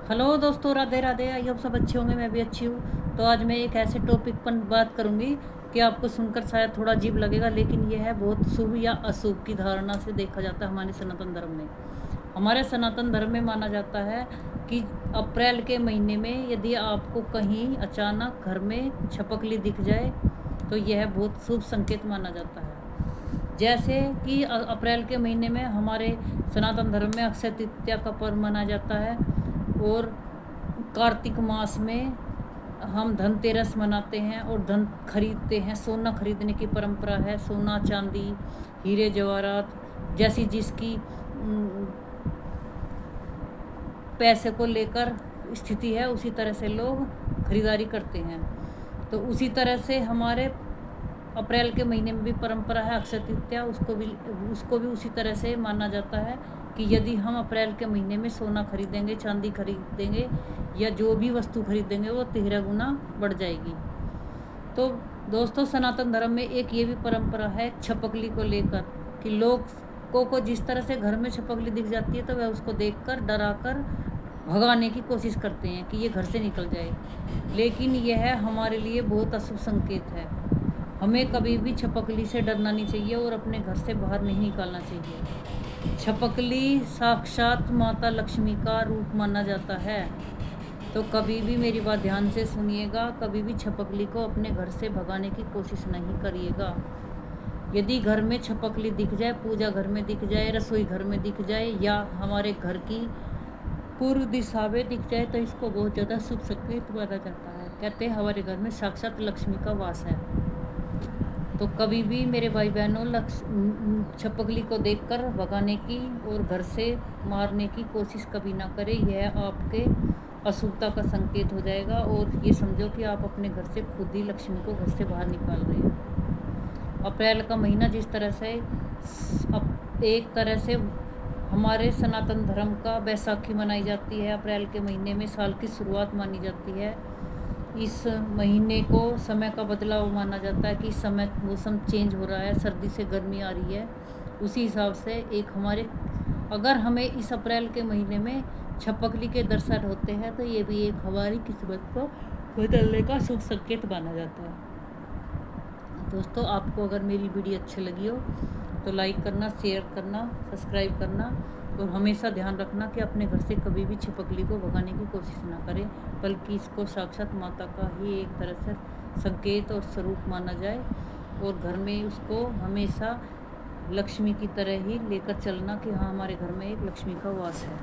Hello दोस्तों, Radhe Radhe. I hope सब अच्छे होंगे, मैं भी अच्छी हूँ। तो आज मैं एक ऐसे टॉपिक पर बात करूँगी कि आपको सुनकर शायद थोड़ा अजीब लगेगा, लेकिन यह है बहुत शुभ या अशुभ की धारणा से देखा जाता है हमारे सनातन धर्म में। हमारे सनातन धर्म में माना जाता है कि अप्रैल के महीने में यदि आपको कहीं अचानक घर में छपकली दिख जाए तो यह बहुत शुभ संकेत माना जाता है। जैसे कि अप्रैल के महीने में हमारे सनातन धर्म में अक्षय तृतीया का पर्व मनाया जाता है, और कार्तिक मास में हम धनतेरस मनाते हैं और धन खरीदते हैं। सोना खरीदने की परंपरा है। सोना चांदी हीरे जवाहरात जैसी जिसकी पैसे को लेकर स्थिति है, उसी तरह से लोग खरीदारी करते हैं। तो उसी तरह से हमारे अप्रैल के महीने में भी परंपरा है अक्षय तृतीया, उसको भी उसी तरह से माना जाता है कि यदि हम अप्रैल के महीने में सोना खरीदेंगे, चांदी खरीदेंगे या जो भी वस्तु खरीदेंगे वो 13 गुना बढ़ जाएगी। तो दोस्तों, सनातन धर्म में एक ये भी परंपरा है छपकली को लेकर कि लोगों को जिस तरह से घर में छपकली दिख जाती है तो वह उसको देखकर डराकर भगाने की कोशिश करते हैं कि ये घर से निकल जाए, लेकिन यह हमारे लिए बहुत अशुभ संकेत है। हमें कभी भी छपकली से डरना नहीं चाहिए और अपने घर से बाहर नहीं निकालना चाहिए। छपकली साक्षात माता लक्ष्मी का रूप माना जाता है। तो कभी भी मेरी बात ध्यान से सुनिएगा, कभी भी छपकली को अपने घर से भगाने की कोशिश नहीं करिएगा। यदि घर में छपकली दिख जाए, पूजा घर में दिख जाए, रसोई घर में दिख जाए या हमारे घर की पूर्व दिशा में दिख जाए तो इसको बहुत ज़्यादा शुभ संकेत माना जाता है। कहते हैं हमारे घर में साक्षात लक्ष्मी का वास है। तो कभी भी मेरे भाई बहनों छपकली को देखकर भगाने की और घर से मारने की कोशिश कभी ना करें। यह आपके अशुभता का संकेत हो जाएगा और ये समझो कि आप अपने घर से खुद ही लक्ष्मी को घर से बाहर निकाल रहे हैं। अप्रैल का महीना जिस तरह से एक तरह से हमारे सनातन धर्म का बैसाखी मनाई जाती है, अप्रैल के महीने में साल की शुरुआत मानी जाती है। इस महीने को समय का बदलाव माना जाता है कि समय मौसम चेंज हो रहा है, सर्दी से गर्मी आ रही है। उसी हिसाब से एक हमारे अगर हमें इस अप्रैल के महीने में छपकली के दर्शन होते हैं तो ये भी एक हमारी किस्मत को बदलने का शुभ संकेत माना जाता है। दोस्तों, आपको अगर मेरी वीडियो अच्छी लगी हो तो लाइक करना, शेयर करना, सब्सक्राइब करना और हमेशा ध्यान रखना कि अपने घर से कभी भी छपकली को भगाने की कोशिश ना करें, बल्कि इसको साक्षात माता का ही एक तरह से संकेत और स्वरूप माना जाए और घर में उसको हमेशा लक्ष्मी की तरह ही लेकर चलना कि हाँ, हमारे घर में एक लक्ष्मी का वास है।